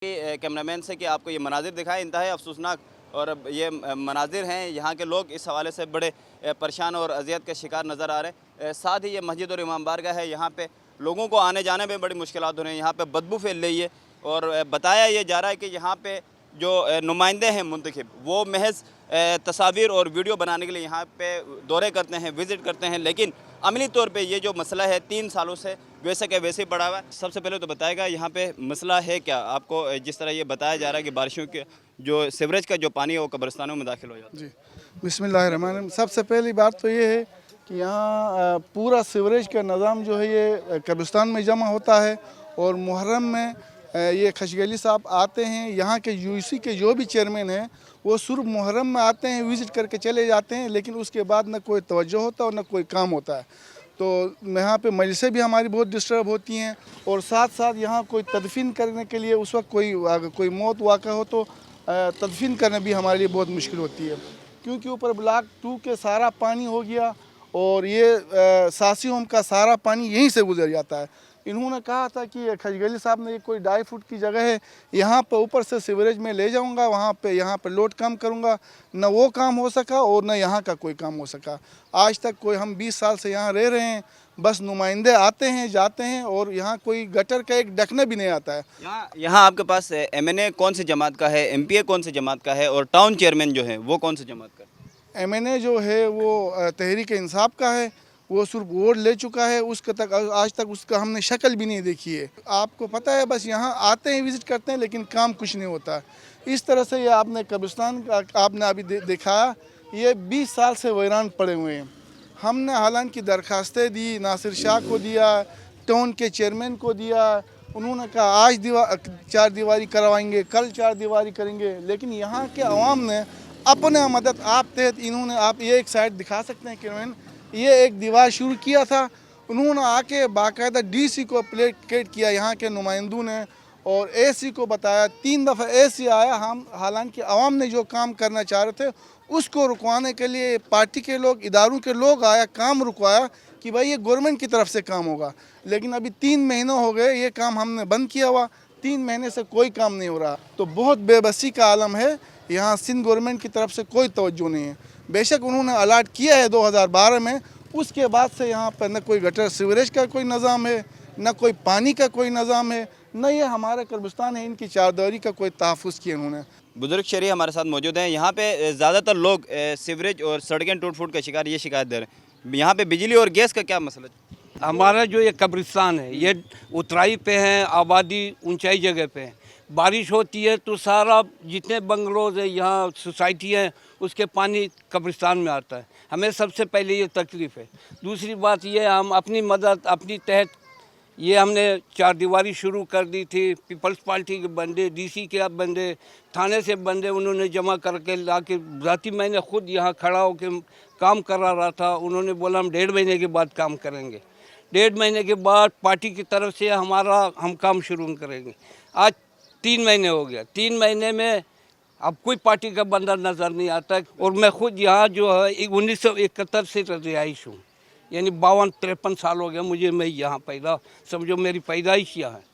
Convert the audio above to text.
Camera مین سے کہ آپ کو یہ مناظر دکھائے انتہائی افسوسناک اور یہ مناظر ہیں. یہاں کے لوگ اس حوالے سے بڑے پریشان اور اذیت کا شکار نظر آ رہے ہیں. ساتھ ہی یہ مسجد اور امام بارگاہ ہے, یہاں پہ لوگوں کو آنے جانے میں بڑی مشکلات ہو رہی ہیں. یہاں پہ بدبو پھیل رہی ہے اور بتایا یہ جا رہا ہے کہ یہاں پہ جو نمائندے ہیں منتخب وہ محض تصاویر اور ویڈیو بنانے کے لیے یہاں پہ دورے کرتے ہیں, وزٹ کرتے ہیں, لیکن عملی طور پہ یہ جو مسئلہ ہے 3 سالوں سے ویسے کہ ویسے ہی پڑا ہوا ہے. سب سے پہلے تو بتائے گا یہاں پہ مسئلہ ہے کیا آپ کو؟ جس طرح یہ بتایا جا رہا ہے کہ بارشوں کے جو سیوریج کا جو پانی ہے وہ قبرستانوں میں داخل ہو جاتا ہے. جی بسم اللہ الرحمن الرحیم. سب سے پہلی بات تو یہ ہے کہ یہاں پورا سیوریج کا نظام جو ہے یہ قبرستان میں جمع ہوتا ہے, اور محرم میں یہ کھشگیلی صاحب آتے ہیں. یہاں کے UEC کے جو بھی چیئرمین ہیں وہ صرف محرم میں آتے ہیں, وزٹ کر کے چلے جاتے ہیں, لیکن اس کے بعد نہ کوئی توجہ ہوتا اور نہ کوئی کام ہوتا ہے. تو یہاں پہ مجلسیں بھی ہماری بہت ڈسٹرب ہوتی ہیں, اور ساتھ ساتھ یہاں کوئی تدفین کرنے کے لیے اس وقت کوئی موت واقع ہو تو تدفین کرنا بھی ہمارے لیے بہت مشکل ہوتی ہے, کیونکہ اوپر بلاک 2 کے سارا پانی ہو گیا اور یہ ساسی ہوم کا سارا پانی یہیں سے گزر جاتا ہے. انہوں نے کہا تھا کہ کھشگیلی صاحب نے یہ کوئی 2.5 فٹ کی جگہ ہے, یہاں پہ اوپر سے سیوریج میں لے جاؤں گا, یہاں پہ لوڈ کام کروں گا. نہ وہ کام ہو سکا اور نہ یہاں کا کوئی کام ہو سکا. آج تک ہم 20 سال سے یہاں رہ رہے ہیں, بس نمائندے آتے ہیں جاتے ہیں, اور یہاں کوئی گٹر کا ایک ڈھکنا بھی نہیں آتا ہے. یہاں آپ کے پاس MNA کون سی جماعت کا ہے, MPA کون سی جماعت کا ہے, اور ٹاؤن چیئرمین جو ہے وہ کون سی جماعت کا ہے؟ MNA جو ہے وہ تحریک انصاف کا ہے, وہ صرف ووٹ لے چکا ہے. آج تک اس کا ہم نے شکل بھی نہیں دیکھی ہے. آپ کو پتہ ہے بس یہاں آتے ہیں وزٹ کرتے ہیں, لیکن کام کچھ نہیں ہوتا. اس طرح سے یہ آپ نے قبرستان آپ نے ابھی دیکھا, یہ 20 سال سے ویران پڑے ہوئے ہیں. ہم نے حالانکہ درخواستیں دی, ناصر شاہ کو دیا, ٹاؤن کے چیئرمین کو دیا. انہوں نے کہا آج 4 دیواری کروائیں گے, کل 4 دیواری کریں گے, لیکن یہاں کے عوام نے اپنے مدد آپ تحت انہوں نے, آپ یہ ایک سائڈ دکھا سکتے ہیں کیمرمین, یہ ایک دیوار شروع کیا تھا. انہوں نے آ کے باقاعدہ DC کو اپلیکیٹ کیا یہاں کے نمائندوں نے, اور AC کو بتایا. 3 دفعہ AC آیا. ہم حالانکہ عوام نے جو کام کرنا چاہ رہے تھے اس کو رکوانے کے لیے پارٹی کے لوگ, اداروں کے لوگ آیا, کام رکوایا کہ بھائی یہ گورنمنٹ کی طرف سے کام ہوگا. لیکن ابھی 3 مہینے ہو گئے یہ کام ہم نے بند کیا ہوا. 3 مہینے سے کوئی کام نہیں ہو رہا. تو بہت بے بسی کا عالم ہے یہاں. سندھ گورنمنٹ کی طرف سے کوئی توجہ نہیں ہے. بے شک انہوں نے الاٹ کیا ہے 2012 میں, اس کے بعد سے یہاں پر نہ کوئی گٹر سیوریج کا کوئی نظام ہے, نہ کوئی پانی کا کوئی نظام ہے, نہ یہ ہمارا قبرستان ہے ان کی 4 دیواری کا کوئی تحفظ کیا انہوں نے. بزرگ شہری ہمارے ساتھ موجود ہیں. یہاں پہ زیادہ تر لوگ سیوریج اور سڑکیں ٹوٹ پھوٹ کا شکار یہ شکایت دے رہے ہیں. یہاں پہ بجلی اور گیس کا کیا مسئلہ ہے؟ ہمارا جو یہ قبرستان ہے یہ اترائی پہ ہے, آبادی اونچائی جگہ پہ ہے. بارش ہوتی ہے تو سارا جتنے بنگلوز ہیں یہاں سوسائٹی ہیں اس کے پانی قبرستان میں آتا ہے. ہمیں سب سے پہلے یہ تکلیف ہے. دوسری بات یہ ہم اپنی مدد اپنی تحت یہ ہم نے 4 دیواری شروع کر دی تھی. پیپلز پارٹی کے بندے, DC کے بندے, تھانے سے بندے انہوں نے جمع کر کے لا کے ذاتی میں نے خود یہاں کھڑا ہو کے کام کرا رہا تھا. انہوں نے بولا ہم 1.5 مہینے کے بعد کام کریں گے. 1.5 مہینے کے بعد پارٹی کی طرف سے ہم کام شروع کریں گے. آج 3 مہینے ہو گیا. 3 مہینے میں اب کوئی پارٹی کا بندہ نظر نہیں آتا. اور میں خود یہاں جو ہے 1971 سے رہائش ہوں, یعنی 52-53 سال ہو گیا مجھے. میں یہاں سمجھو میری پیدائش یہاں ہے.